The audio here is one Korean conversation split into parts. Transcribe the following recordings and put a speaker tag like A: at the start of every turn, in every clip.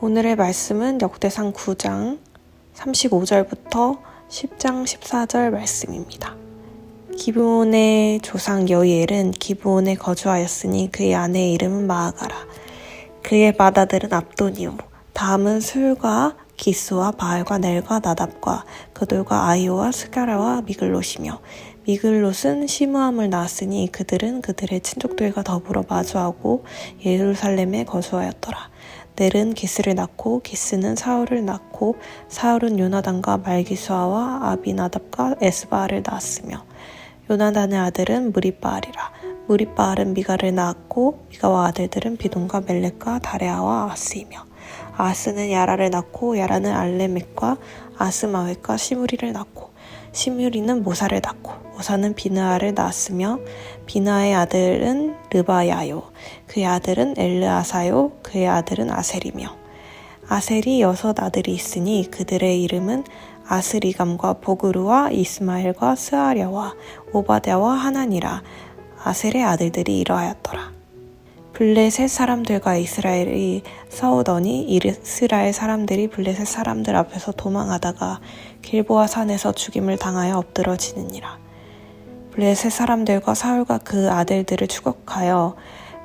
A: 오늘의 말씀은 역대상 9장 35절부터 10장 14절 말씀입니다. 기브온의 조상 여이엘은 기브온에 거주하였으니 그의 아내의 이름은 마아가라. 그의 맏아들은 압도니요. 다음은 술과 기스와 바알과 넬과 나답과 그들과 아이오와 스가라와 미글롯이며, 미글롯은 시므함을 낳았으니 그들은 그들의 친족들과 더불어 마주하고 예루살렘에 거주하였더라. 넬은 기스를 낳고 기스는 사울을 낳고 사울은 요나단과 말기수아와 아비나답과 에스바알을 낳았으며, 요나단의 아들은 무리바알이라. 무리바알은 미가를 낳았고 미가와 아들들은 비돈과 멜렉과 다레아와 아스이며, 아스는 야라를 낳고 야라는 알레멕과 아스마웻과 시므리를 낳고 시므리는 모사를 낳고 모사는 비느아를 낳았으며, 비느아의 아들은 르바야요. 그의 아들은 엘르아사요. 그의 아들은 아셀이며, 아셀이 6 아들이 있으니 그들의 이름은 아스리감과 보그루와 이스마엘과 스아랴와 오바댜와 하나니라. 아셀의 아들들이 이러하였더라. 블레셋 사람들과 이스라엘이 싸우더니 이스라엘 사람들이 블레셋 사람들 앞에서 도망하다가 길보아 산에서 죽임을 당하여 엎드러지느니라. 블레셋 사람들과 사울과 그 아들들을 추격하여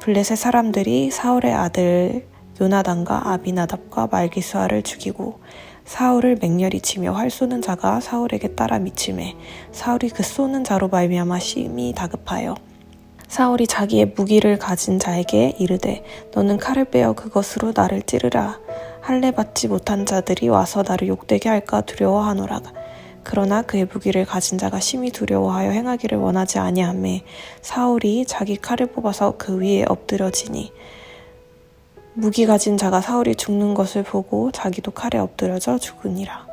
A: 블레셋 사람들이 사울의 아들 요나단과 아비나답과 말기수아를 죽이고, 사울을 맹렬히 치며 활 쏘는 자가 사울에게 따라 미치매 사울이 그 쏘는 자로 말미암아 심히 다급하여 사울이 자기의 무기를 가진 자에게 이르되, 너는 칼을 빼어 그것으로 나를 찌르라. 할례 받지 못한 자들이 와서 나를 욕되게 할까 두려워하노라. 그러나 그의 무기를 가진 자가 심히 두려워하여 행하기를 원하지 아니하매 사울이 자기 칼을 뽑아서 그 위에 엎드려지니, 무기 가진 자가 사울이 죽는 것을 보고 자기도 칼에 엎드려져 죽으니라.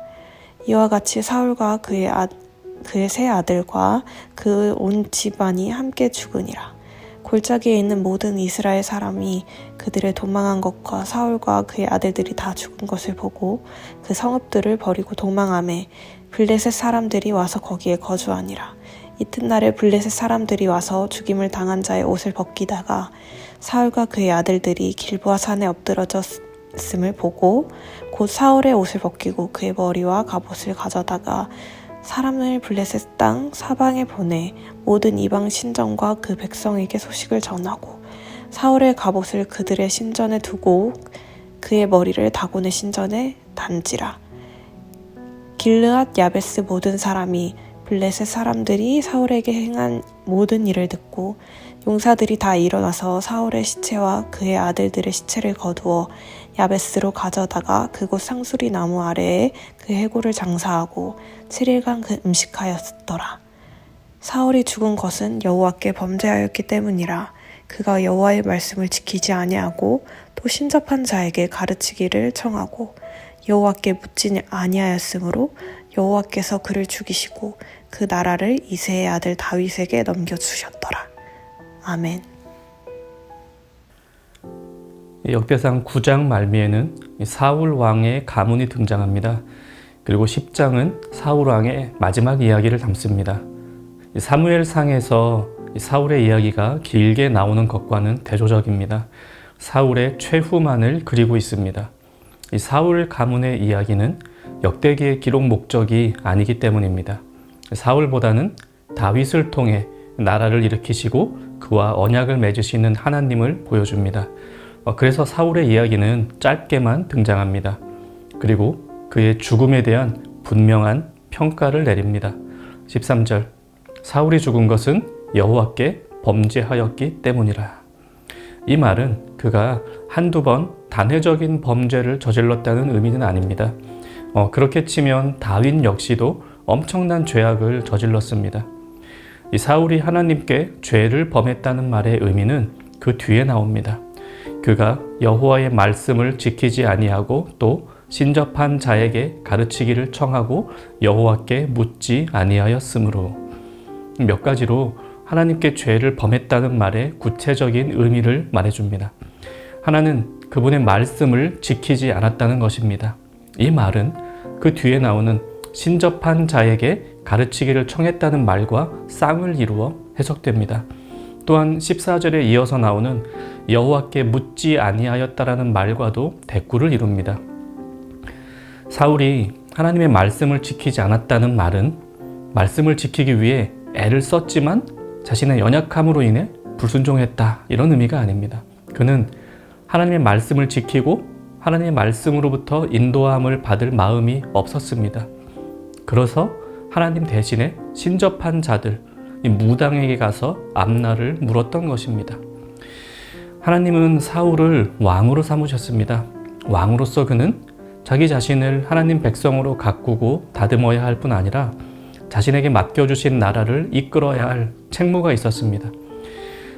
A: 이와 같이 사울과 그의 세 아들과 그 온 집안이 함께 죽으니라. 골짜기에 있는 모든 이스라엘 사람이 그들의 도망한 것과 사울과 그의 아들들이 다 죽은 것을 보고 그 성읍들을 버리고 도망하매 블레셋 사람들이 와서 거기에 거주하니라. 이튿날에 블레셋 사람들이 와서 죽임을 당한 자의 옷을 벗기다가 사울과 그의 아들들이 길보아 산에 엎드러졌음을 보고 곧 사울의 옷을 벗기고 그의 머리와 갑옷을 가져다가 사람을 블레셋 땅 사방에 보내 모든 이방 신전과 그 백성에게 소식을 전하고, 사울의 갑옷을 그들의 신전에 두고 그의 머리를 다곤의 신전에 단지라. 길르앗 야베스 모든 사람이 블레셋 사람들이 사울에게 행한 모든 일을 듣고, 용사들이 다 일어나서 사울의 시체와 그의 아들들의 시체를 거두어 야베스로 가져다가 그곳 상수리 나무 아래에 그 해골을 장사하고 7일간 그 음식하였더라. 사울이 죽은 것은 여호와께 범죄하였기 때문이라. 그가 여호와의 말씀을 지키지 아니하고 또 신접한 자에게 가르치기를 청하고 여호와께 묻지 아니하였으므로 여호와께서 그를 죽이시고 그 나라를 이새의 아들 다윗에게 넘겨주셨더라. 아멘.
B: 역대상 9장 말미에는 사울 왕의 가문이 등장합니다. 그리고 10장은 사울 왕의 마지막 이야기를 담습니다. 사무엘상에서 사울의 이야기가 길게 나오는 것과는 대조적입니다. 사울의 최후만을 그리고 있습니다. 이 사울 가문의 이야기는 역대기의 기록 목적이 아니기 때문입니다. 사울보다는 다윗을 통해 나라를 일으키시고 그와 언약을 맺으시는 하나님을 보여줍니다. 그래서 사울의 이야기는 짧게만 등장합니다. 그리고 그의 죽음에 대한 분명한 평가를 내립니다. 13절, 사울이 죽은 것은 여호와께 범죄하였기 때문이라. 이 말은 그가 한두 번 단회적인 범죄를 저질렀다는 의미는 아닙니다. 그렇게 치면 다윗 역시도 엄청난 죄악을 저질렀습니다. 이 사울이 하나님께 죄를 범했다는 말의 의미는 그 뒤에 나옵니다. 그가 여호와의 말씀을 지키지 아니하고 또 신접한 자에게 가르치기를 청하고 여호와께 묻지 아니하였으므로, 몇 가지로 하나님께 죄를 범했다는 말의 구체적인 의미를 말해줍니다. 하나는 그분의 말씀을 지키지 않았다는 것입니다. 이 말은 그 뒤에 나오는 신접한 자에게 가르치기를 청했다는 말과 쌍을 이루어 해석됩니다. 또한 14절에 이어서 나오는 여호와께 묻지 아니하였다라는 말과도 대꾸를 이룹니다. 사울이 하나님의 말씀을 지키지 않았다는 말은 말씀을 지키기 위해 애를 썼지만 자신의 연약함으로 인해 불순종했다, 이런 의미가 아닙니다. 그는 하나님의 말씀을 지키고 하나님의 말씀으로부터 인도함을 받을 마음이 없었습니다. 그래서 하나님 대신에 신접한 자들, 이 무당에게 가서 앞날을 물었던 것입니다. 하나님은 사울을 왕으로 삼으셨습니다. 왕으로서 그는 자기 자신을 하나님 백성으로 가꾸고 다듬어야 할 뿐 아니라 자신에게 맡겨주신 나라를 이끌어야 할 책무가 있었습니다.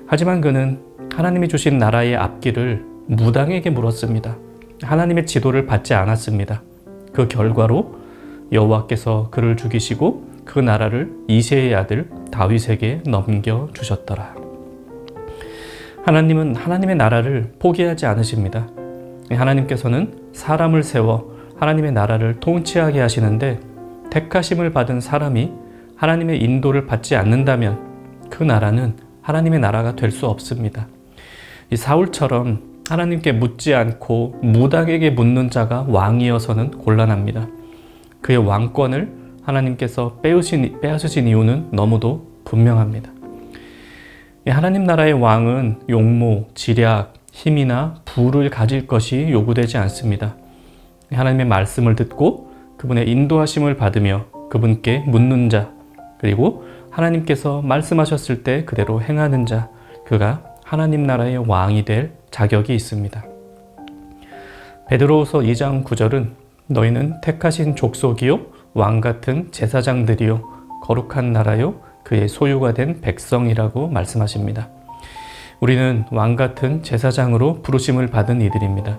B: 하지만 그는 하나님이 주신 나라의 앞길을 무당에게 물었습니다. 하나님의 지도를 받지 않았습니다. 그 결과로 여호와께서 그를 죽이시고 그 나라를 이새의 아들 다윗에게 넘겨주셨더라. 하나님은 하나님의 나라를 포기하지 않으십니다. 하나님께서는 사람을 세워 하나님의 나라를 통치하게 하시는데 택하심을 받은 사람이 하나님의 인도를 받지 않는다면 그 나라는 하나님의 나라가 될 수 없습니다. 이 사울처럼 하나님께 묻지 않고 무당에게 묻는 자가 왕이어서는 곤란합니다. 그의 왕권을 하나님께서 빼앗으신 이유는 너무도 분명합니다. 하나님 나라의 왕은 용모, 지략, 힘이나 부를 가질 것이 요구되지 않습니다. 하나님의 말씀을 듣고 그분의 인도하심을 받으며 그분께 묻는 자, 그리고 하나님께서 말씀하셨을 때 그대로 행하는 자, 그가 하나님 나라의 왕이 될 자격이 있습니다. 베드로후서 2장 9절은 너희는 택하신 족속이요 왕 같은 제사장들이요 거룩한 나라요 그의 소유가 된 백성이라고 말씀하십니다. 우리는 왕 같은 제사장으로 부르심을 받은 이들입니다.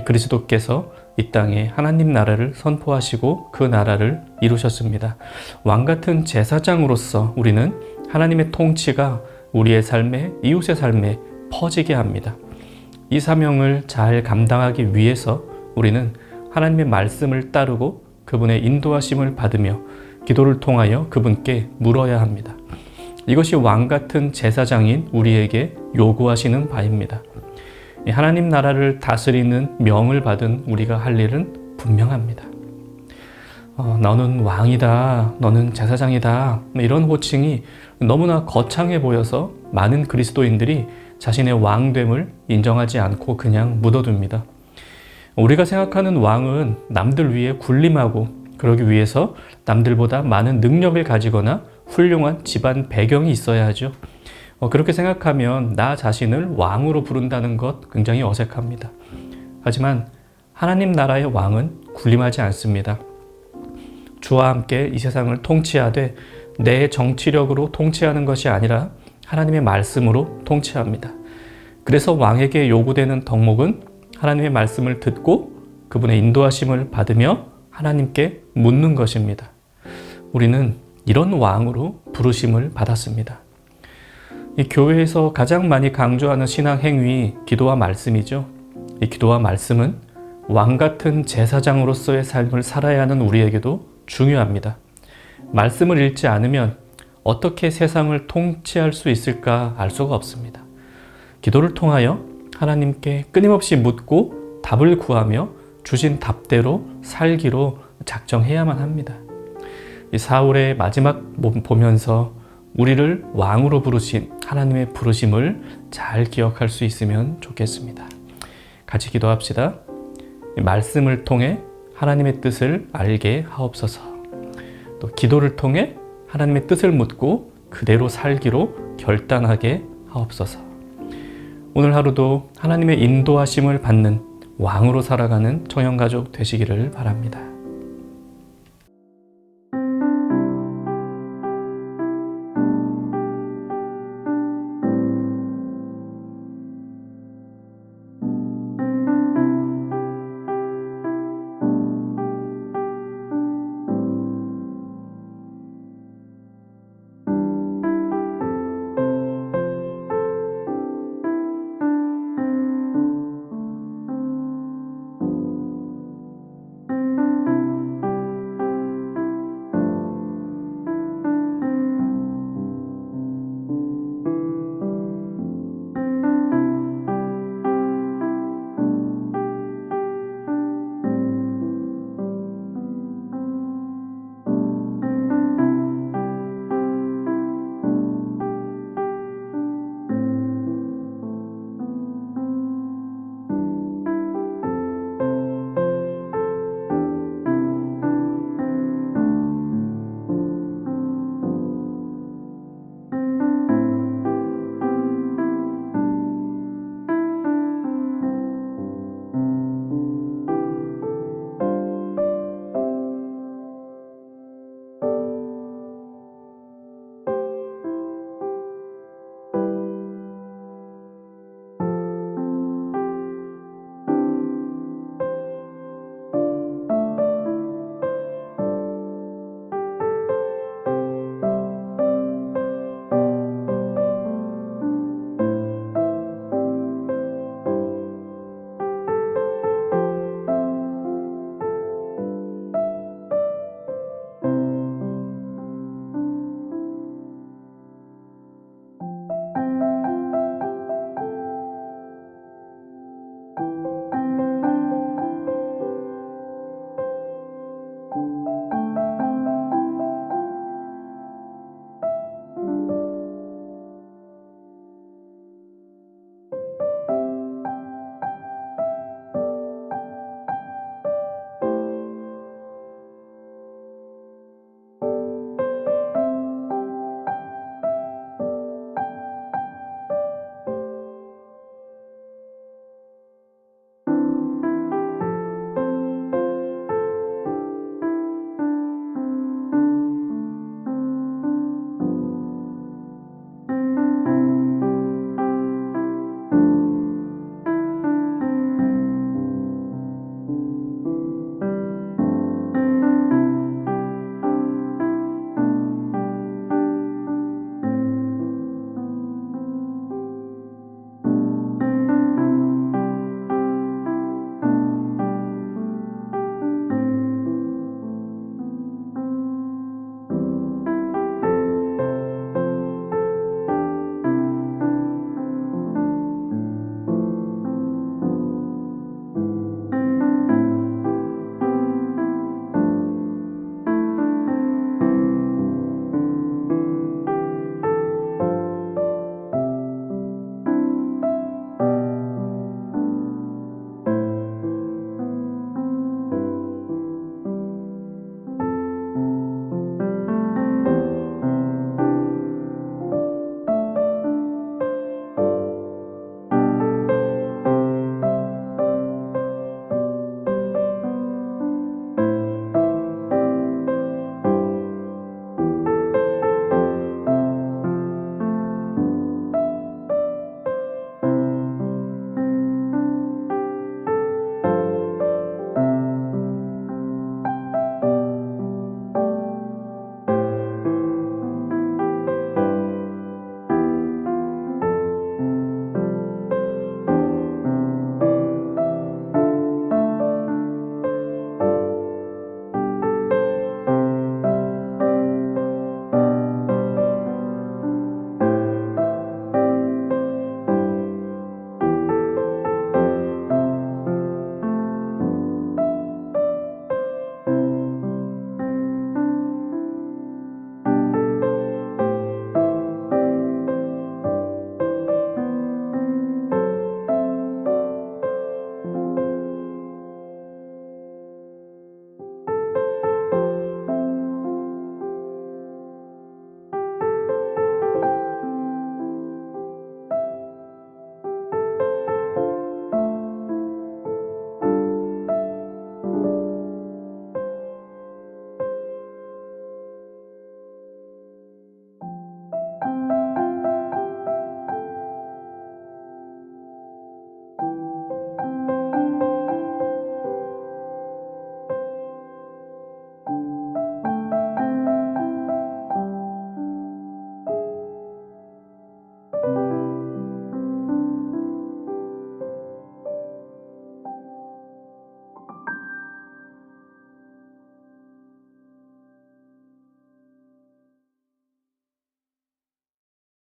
B: 그리스도께서 이 땅에 하나님 나라를 선포하시고 그 나라를 이루셨습니다. 왕 같은 제사장으로서 우리는 하나님의 통치가 우리의 삶에, 이웃의 삶에 퍼지게 합니다. 이 사명을 잘 감당하기 위해서 우리는 하나님의 말씀을 따르고 그분의 인도하심을 받으며 기도를 통하여 그분께 물어야 합니다. 이것이 왕 같은 제사장인 우리에게 요구하시는 바입니다. 하나님 나라를 다스리는 명을 받은 우리가 할 일은 분명합니다. 너는 왕이다, 너는 제사장이다, 이런 호칭이 너무나 거창해 보여서 많은 그리스도인들이 자신의 왕됨을 인정하지 않고 그냥 묻어둡니다. 우리가 생각하는 왕은 남들 위에 군림하고 그러기 위해서 남들보다 많은 능력을 가지거나 훌륭한 집안 배경이 있어야 하죠. 그렇게 생각하면 나 자신을 왕으로 부른다는 것 굉장히 어색합니다. 하지만 하나님 나라의 왕은 군림하지 않습니다. 주와 함께 이 세상을 통치하되 내 정치력으로 통치하는 것이 아니라 하나님의 말씀으로 통치합니다. 그래서 왕에게 요구되는 덕목은 하나님의 말씀을 듣고 그분의 인도하심을 받으며 하나님께 묻는 것입니다. 우리는 이런 왕으로 부르심을 받았습니다. 이 교회에서 가장 많이 강조하는 신앙 행위, 기도와 말씀이죠. 이 기도와 말씀은 왕 같은 제사장으로서의 삶을 살아야 하는 우리에게도 중요합니다. 말씀을 읽지 않으면 어떻게 세상을 통치할 수 있을까 알 수가 없습니다. 기도를 통하여 하나님께 끊임없이 묻고 답을 구하며 주신 답대로 살기로 작정해야만 합니다. 이 사울의 마지막 보면서 우리를 왕으로 부르신 하나님의 부르심을 잘 기억할 수 있으면 좋겠습니다. 같이 기도합시다. 말씀을 통해 하나님의 뜻을 알게 하옵소서. 또 기도를 통해 하나님의 뜻을 묻고 그대로 살기로 결단하게 하옵소서. 오늘 하루도 하나님의 인도하심을 받는 왕으로 살아가는 청년가족 되시기를 바랍니다.